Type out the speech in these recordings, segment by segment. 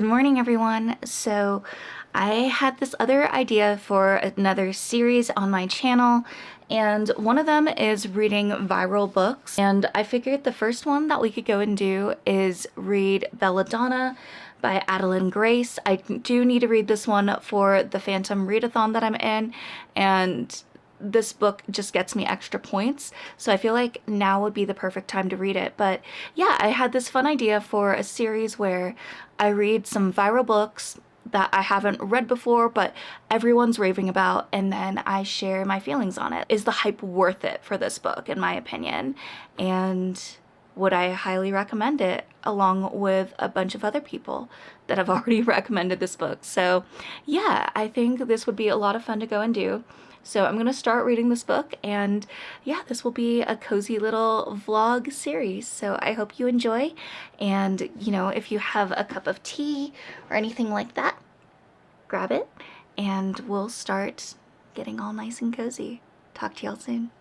morning, everyone. So I had this other idea for another series on my channel, and one of them is reading viral books. And I figured the first one that we could go and do is read Belladonna by Adalyn Grace. I do need to read this one for the Phantom Readathon that I'm in, and this book just gets me extra points, so I feel like now would be the perfect time to read it. But yeah, I had this fun idea for a series where I read some viral books that I haven't read before but everyone's raving about, and then I share my feelings on it. Is the hype worth it for this book, in my opinion? And would I highly recommend it, along with a bunch of other people that have already recommended this book? So yeah, I think this would be a lot of fun to go and do. So I'm gonna start reading this book, and yeah, this will be a cozy little vlog series. So I hope you enjoy, and you know, if you have a cup of tea or anything like that, grab it, and we'll start getting all nice and cozy. Talk to y'all soon.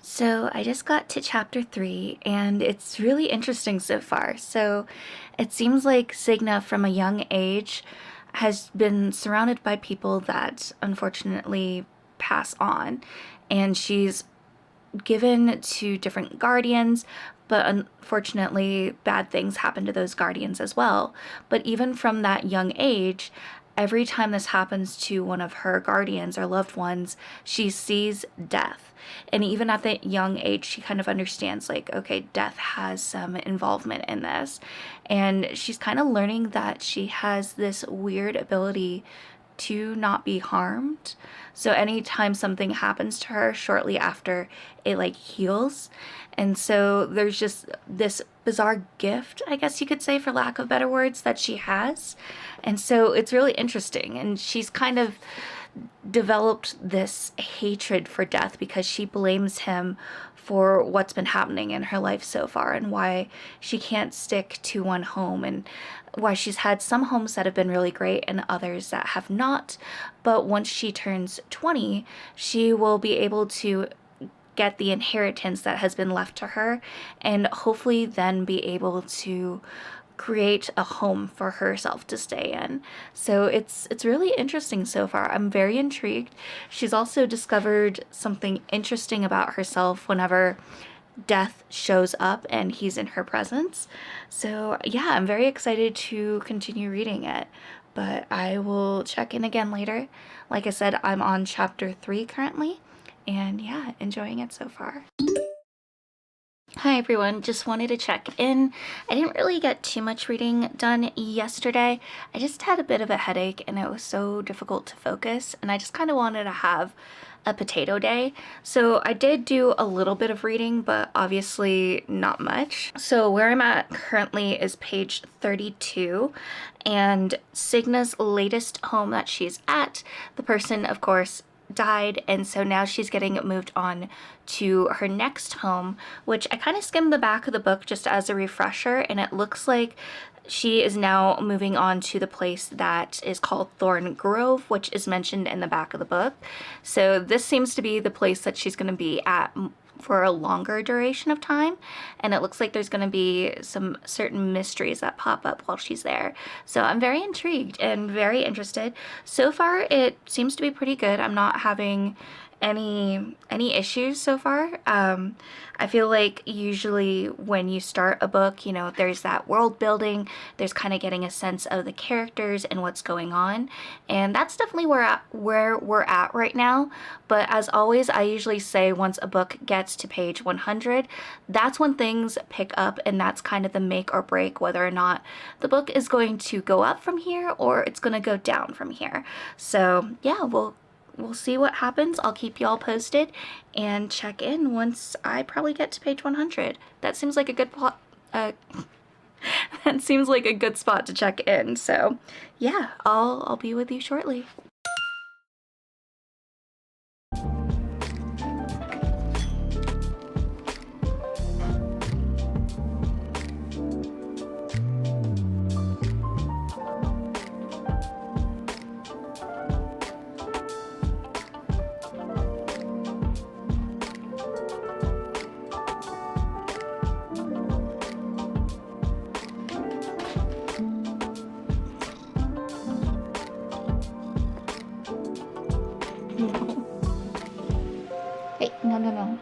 So I just got to chapter 3, and it's really interesting so far. So it seems like Signa from a young age has been surrounded by people that unfortunately pass on, and she's given to different guardians, but unfortunately bad things happen to those guardians as well. But even from that young age, every time this happens to one of her guardians or loved ones, she sees death. And even at that young age, she kind of understands, like, okay, death has some involvement in this. And she's kind of learning that she has this weird ability to not be harmed. So anytime something happens to her, shortly after it like heals. And so there's just this bizarre gift, I guess you could say, for lack of better words, that she has. And so it's really interesting, and she's kind of developed this hatred for death because she blames him for what's been happening in her life so far, and why she can't stick to one home, and why she's had some homes that have been really great and others that have not. But once she turns 20, she will be able to get the inheritance that has been left to her, and hopefully then be able to create a home for herself to stay in. So it's really interesting so far. I'm very intrigued. She's also discovered something interesting about herself whenever death shows up and he's in her presence. So yeah, I'm very excited to continue reading it, but I will check in again later. Like I said, I'm on chapter 3 currently, and yeah, enjoying it so far. Hi everyone, just wanted to check in. I didn't really get too much reading done yesterday. I just had a bit of a headache and it was so difficult to focus, and I just kind of wanted to have a potato day. So I did do a little bit of reading, but obviously not much. So where I'm at currently is page 32, and Signa's latest home that she's at, the person, of course, died, and so now she's getting moved on to her next home, which I kind of skimmed the back of the book just as a refresher, and it looks like she is now moving on to the place that is called Thorn Grove, which is mentioned in the back of the book. So this seems to be the place that she's going to be at for a longer duration of time, and it looks like there's going to be some certain mysteries that pop up while she's there. So I'm very intrigued and very interested. So far it seems to be pretty good. I'm not having any issues so far. I feel like usually when you start a book, you know, there's that world building, there's kind of getting a sense of the characters and what's going on, and that's definitely where we're at right now. But as always, I usually say once a book gets to page 100, that's when things pick up, and that's kind of the make or break whether or not the book is going to go up from here or it's going to go down from here. So yeah, we'll see what happens. I'll keep y'all posted and check in once I probably get to page 100. That seems like a good that seems like a good spot to check in. So yeah, I'll be with you shortly. Hey, no.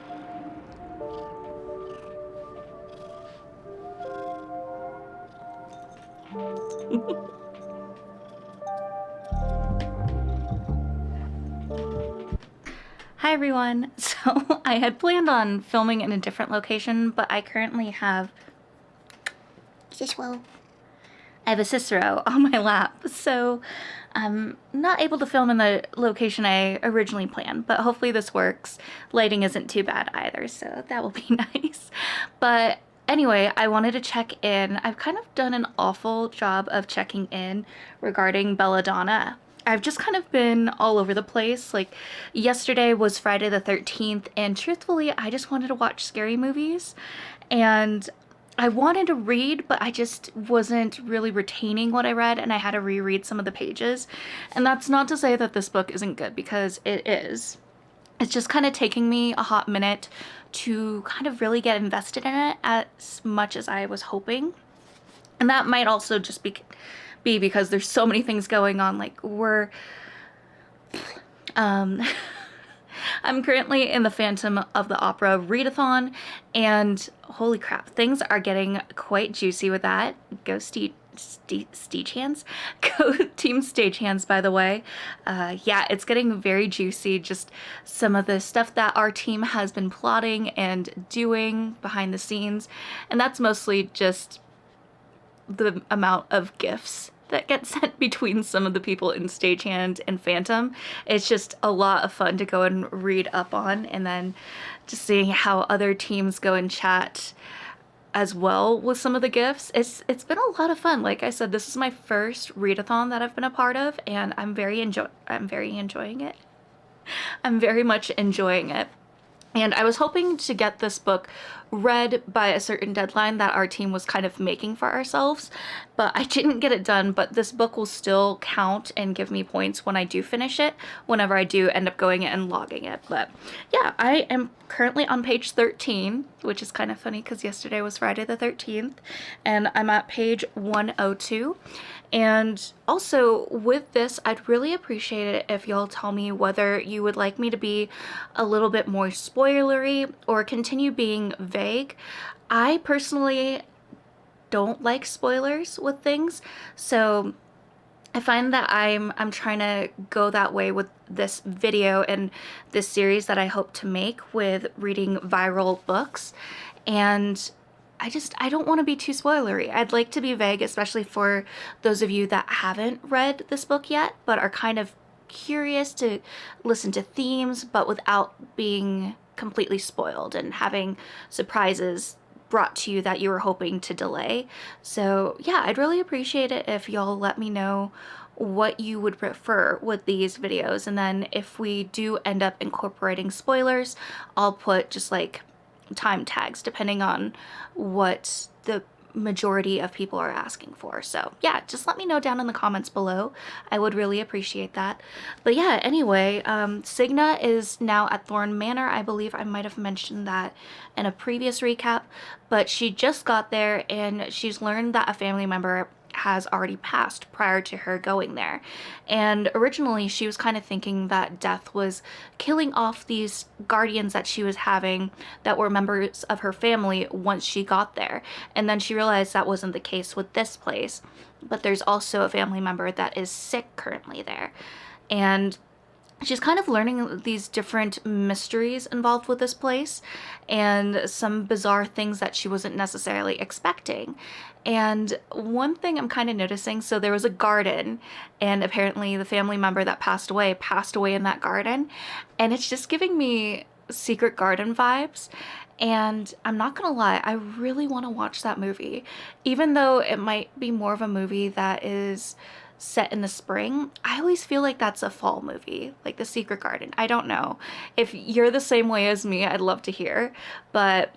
Hi everyone. So I had planned on filming in a different location, but I currently have I have a Cicero on my lap, so I'm not able to film in the location I originally planned, but hopefully this works. Lighting isn't too bad either, so that will be nice. But anyway, I wanted to check in. I've kind of done an awful job of checking in regarding Belladonna. I've just kind of been all over the place. Like, yesterday was Friday the 13th, and truthfully, I just wanted to watch scary movies, and I wanted to read, but I just wasn't really retaining what I read, and I had to reread some of the pages. And that's not to say that this book isn't good, because it is. It's just kind of taking me a hot minute to kind of really get invested in it as much as I was hoping. And that might also just be because there's so many things going on. Like, I'm currently in the Phantom of the Opera readathon, and holy crap, things are getting quite juicy with that. Go stagehands? Go Team Stagehands, by the way. Yeah, it's getting very juicy, just some of the stuff that our team has been plotting and doing behind the scenes, and that's mostly just the amount of gifts that get sent between some of the people in Stagehand and Phantom. It's just a lot of fun to go and read up on, and then just seeing how other teams go and chat as well with some of the gifts. It's been a lot of fun. Like I said, this is my first readathon that I've been a part of, and I'm very enjoying it. I'm very much enjoying it. And I was hoping to get this book read by a certain deadline that our team was kind of making for ourselves, but I didn't get it done. But this book will still count and give me points when I do finish it, whenever I do end up going and logging it. But yeah, I am currently on page 13, which is kind of funny because yesterday was Friday the 13th, and I'm at page 102. And also with this, I'd really appreciate it if y'all tell me whether you would like me to be a little bit more spoilery or continue being vague. I personally don't like spoilers with things, so I find that I'm trying to go that way with this video and this series that I hope to make with reading viral books. And I don't want to be too spoilery. I'd like to be vague, especially for those of you that haven't read this book yet, but are kind of curious to listen to themes, but without being completely spoiled and having surprises brought to you that you were hoping to delay. So yeah, I'd really appreciate it if y'all let me know what you would prefer with these videos. And then if we do end up incorporating spoilers, I'll put just like time tags depending on what the majority of people are asking for. So yeah, just let me know down in the comments below. I would really appreciate that. But yeah, anyway, Signa is now at Thorn Manor. I believe I might have mentioned that in a previous recap, but she just got there and she's learned that a family member has already passed prior to her going there. And originally she was kind of thinking that death was killing off these guardians that she was having that were members of her family once she got there. And then she realized that wasn't the case with this place, but there's also a family member that is sick currently there. And she's kind of learning these different mysteries involved with this place and some bizarre things that she wasn't necessarily expecting. And one thing I'm kind of noticing, so there was a garden, and apparently the family member that passed away in that garden, and it's just giving me Secret Garden vibes. And I'm not gonna lie, I really want to watch that movie, even though it might be more of a movie that is set in the spring. I always feel like that's a fall movie, like The Secret Garden. I don't know if you're the same way as me. I'd love to hear, but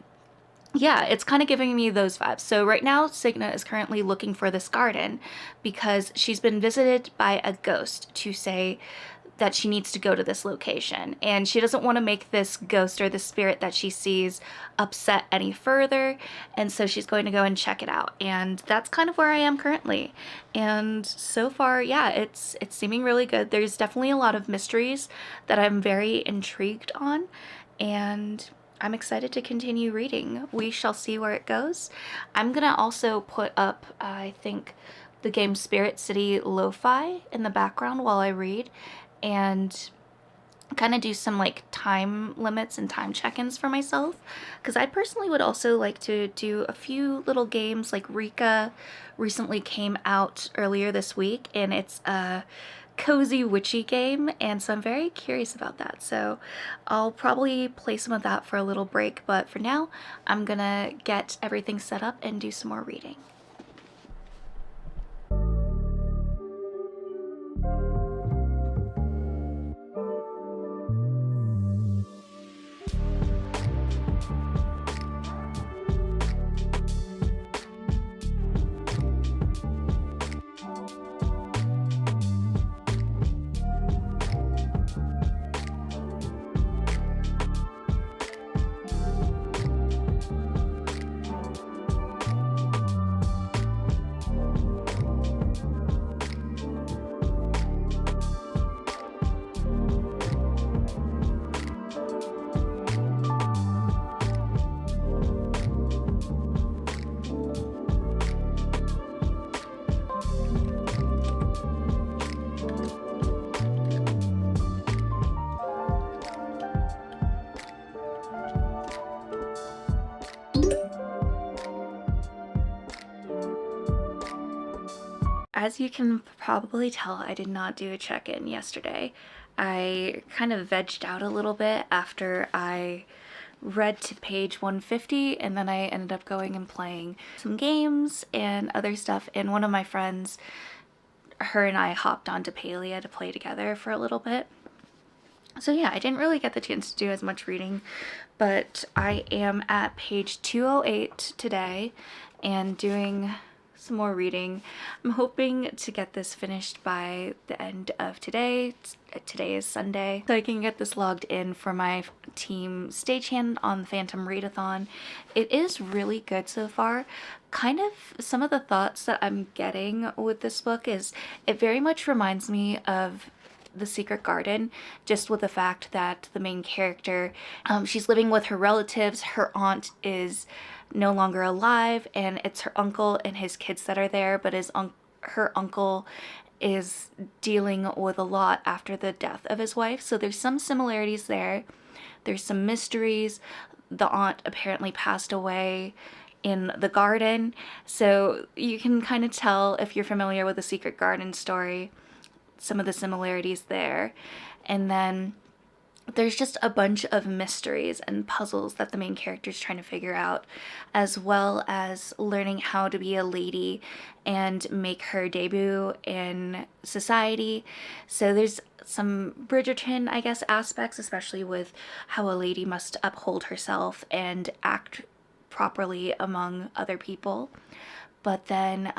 yeah, it's kind of giving me those vibes. So right now, Signa is currently looking for this garden because she's been visited by a ghost to say that she needs to go to this location. And she doesn't want to make this ghost or the spirit that she sees upset any further. And so she's going to go and check it out. And that's kind of where I am currently. And so far, yeah, it's seeming really good. There's definitely a lot of mysteries that I'm very intrigued on. And I'm excited to continue reading. We shall see where it goes. I'm gonna also put up, I think, the game Spirit City Lo-Fi in the background while I read, and kind of do some like time limits and time check-ins for myself, because I personally would also like to do a few little games. Like REKA recently came out earlier this week, and it's a cozy witchy game, and so I'm very curious about that. So I'll probably play some of that for a little break, but for now I'm gonna get everything set up and do some more reading. As you can probably tell, I did not do a check-in yesterday. I kind of vegged out a little bit after I read to page 150, and then I ended up going and playing some games and other stuff, and one of my friends, her and I hopped onto Palia to play together for a little bit. So yeah, I didn't really get the chance to do as much reading, but I am at page 208 today and doing some more reading. I'm hoping to get this finished by the end of today. Today is Sunday, so I can get this logged in for my team stagehand on the Phantom Readathon. It is really good so far. Kind of some of the thoughts that I'm getting with this book is it very much reminds me of The Secret Garden, just with the fact that the main character, she's living with her relatives. Her aunt is no longer alive, and it's her uncle and his kids that are there, but her uncle is dealing with a lot after the death of his wife. So there's some similarities there. There's some mysteries. The aunt apparently passed away in the garden, so you can kind of tell, if you're familiar with the Secret Garden story, some of the similarities there. And then there's just a bunch of mysteries and puzzles that the main character is trying to figure out, as well as learning how to be a lady and make her debut in society. So there's some Bridgerton, I guess, aspects, especially with how a lady must uphold herself and act properly among other people. But then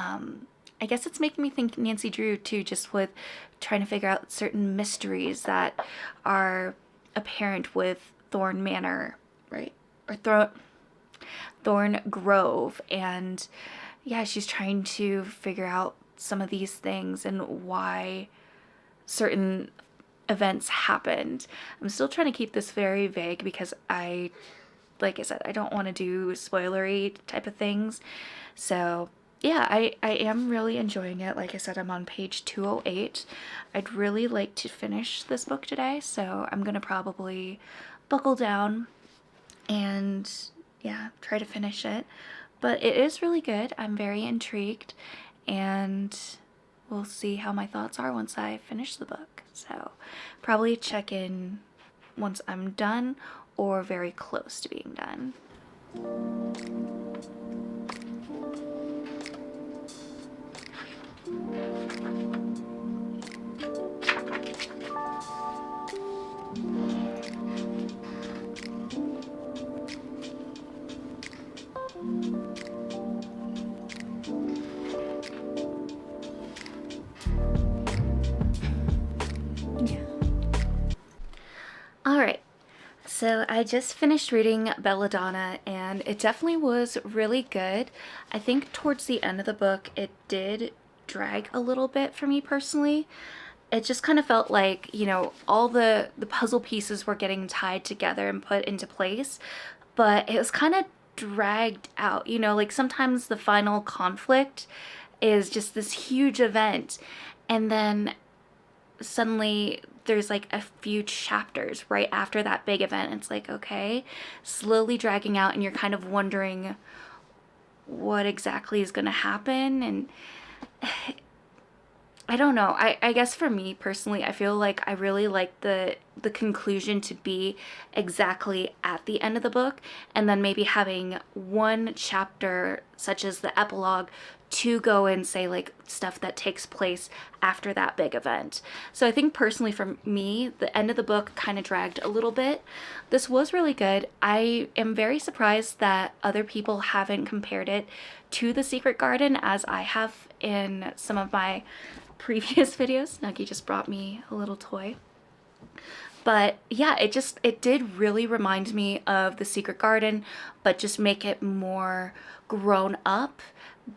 I guess it's making me think Nancy Drew too, just with trying to figure out certain mysteries that are apparent with Thorn Manor, right? Or Thorn Grove. And yeah, she's trying to figure out some of these things and why certain events happened. I'm still trying to keep this very vague because like I said, I don't want to do spoilery type of things. So yeah, I am really enjoying it. Like I said, I'm on page 208. I'd really like to finish this book today, so I'm gonna probably buckle down and yeah, try to finish it. But it is really good. I'm very intrigued, and we'll see how my thoughts are once I finish the book. So probably check in once I'm done or very close to being done. Alright, so I just finished reading Belladonna, and it definitely was really good. I think towards the end of the book, it did drag a little bit for me personally. It just kind of felt like, you know, all the puzzle pieces were getting tied together and put into place, but it was kind of dragged out. You know, like sometimes the final conflict is just this huge event, and then suddenly there's like a few chapters right after that big event. It's like, okay, slowly dragging out, and you're kind of wondering what exactly is going to happen. And I don't know. I guess for me personally, I feel like I really like the conclusion to be exactly at the end of the book, and then maybe having one chapter, such as the epilogue, to go and say like stuff that takes place after that big event. So I think personally for me, the end of the book kind of dragged a little bit. This was really good. I am very surprised that other people haven't compared it to The Secret Garden as I have in some of my previous videos. Snuggie just brought me a little toy. But yeah, it did really remind me of The Secret Garden, but just make it more grown up,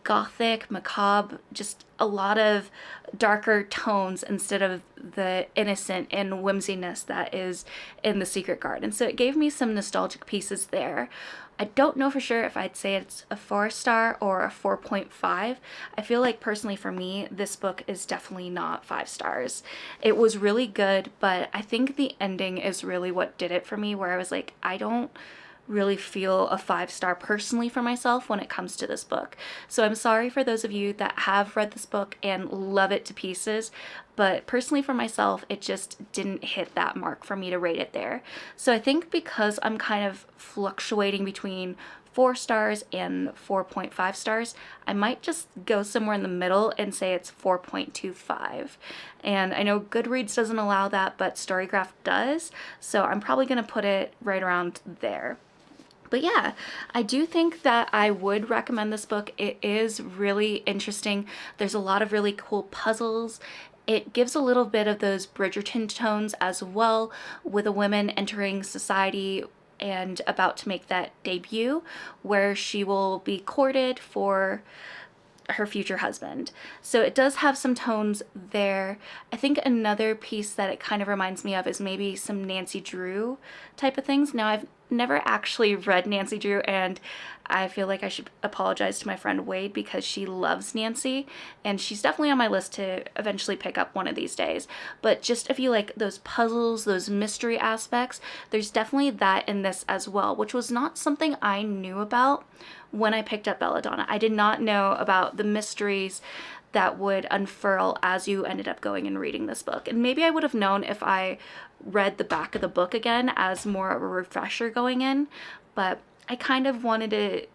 gothic, macabre, just a lot of darker tones instead of the innocent and whimsiness that is in The Secret Garden. So it gave me some nostalgic pieces there. I don't know for sure if I'd say it's a 4-star or a 4.5. I feel like personally for me, this book is definitely not 5 stars. It was really good, but I think the ending is really what did it for me, where I was like, I don't really feel a 5-star personally for myself when it comes to this book. So I'm sorry for those of you that have read this book and love it to pieces, but personally for myself, it just didn't hit that mark for me to rate it there. So I think because I'm kind of fluctuating between 4 stars and 4.5 stars, I might just go somewhere in the middle and say it's 4.25. And I know Goodreads doesn't allow that, but Storygraph does, so I'm probably going to put it right around there. But yeah, I do think that I would recommend this book. It is really interesting. There's a lot of really cool puzzles. It gives a little bit of those Bridgerton tones as well, with a woman entering society and about to make that debut, where she will be courted for her future husband. So it does have some tones there. I think another piece that it kind of reminds me of is maybe some Nancy Drew type of things. Now, I've never actually read Nancy Drew, and I feel like I should apologize to my friend Wade because she loves Nancy, and she's definitely on my list to eventually pick up one of these days. But just if you like those puzzles, those mystery aspects, there's definitely that in this as well, which was not something I knew about when I picked up Belladonna. I did not know about the mysteries that would unfurl as you ended up going and reading this book. And maybe I would have known if I read the back of the book again as more of a refresher going in, but I kind of wanted to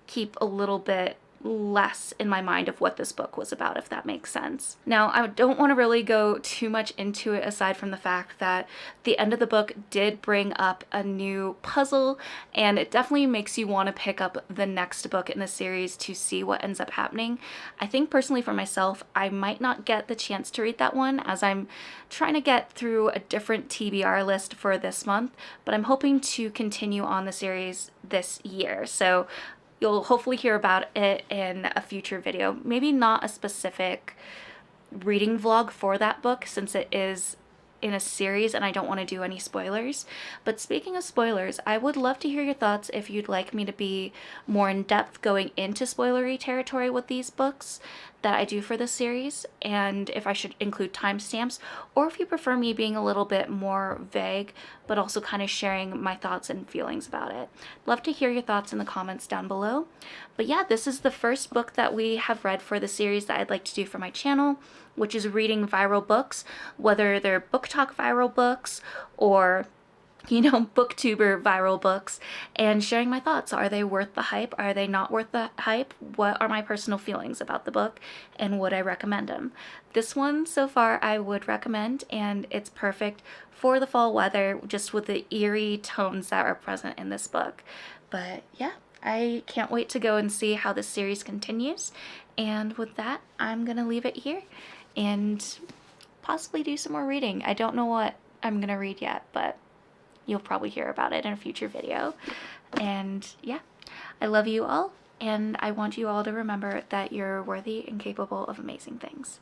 keep a little bit less in my mind of what this book was about, if that makes sense. Now, I don't want to really go too much into it aside from the fact that the end of the book did bring up a new puzzle, and it definitely makes you want to pick up the next book in the series to see what ends up happening. I think personally for myself, I might not get the chance to read that one as I'm trying to get through a different TBR list for this month, but I'm hoping to continue on the series this year. So you'll hopefully hear about it in a future video. Maybe not a specific reading vlog for that book since it is in a series and I don't want to do any spoilers. But speaking of spoilers, I would love to hear your thoughts if you'd like me to be more in depth going into spoilery territory with these books that I do for this series, and if I should include timestamps, or if you prefer me being a little bit more vague but also kind of sharing my thoughts and feelings about it. Love to hear your thoughts in the comments down below. But yeah, this is the first book that we have read for the series that I'd like to do for my channel, which is reading viral books, whether they're BookTok viral books or booktuber viral books, and sharing my thoughts. Are they worth the hype? Are they not worth the hype? What are my personal feelings about the book, and would I recommend them? This one so far I would recommend, and it's perfect for the fall weather just with the eerie tones that are present in this book. But yeah, I can't wait to go and see how this series continues, and with that I'm gonna leave it here and possibly do some more reading. I don't know what I'm gonna read yet, but you'll probably hear about it in a future video. And yeah, I love you all, and I want you all to remember that you're worthy and capable of amazing things.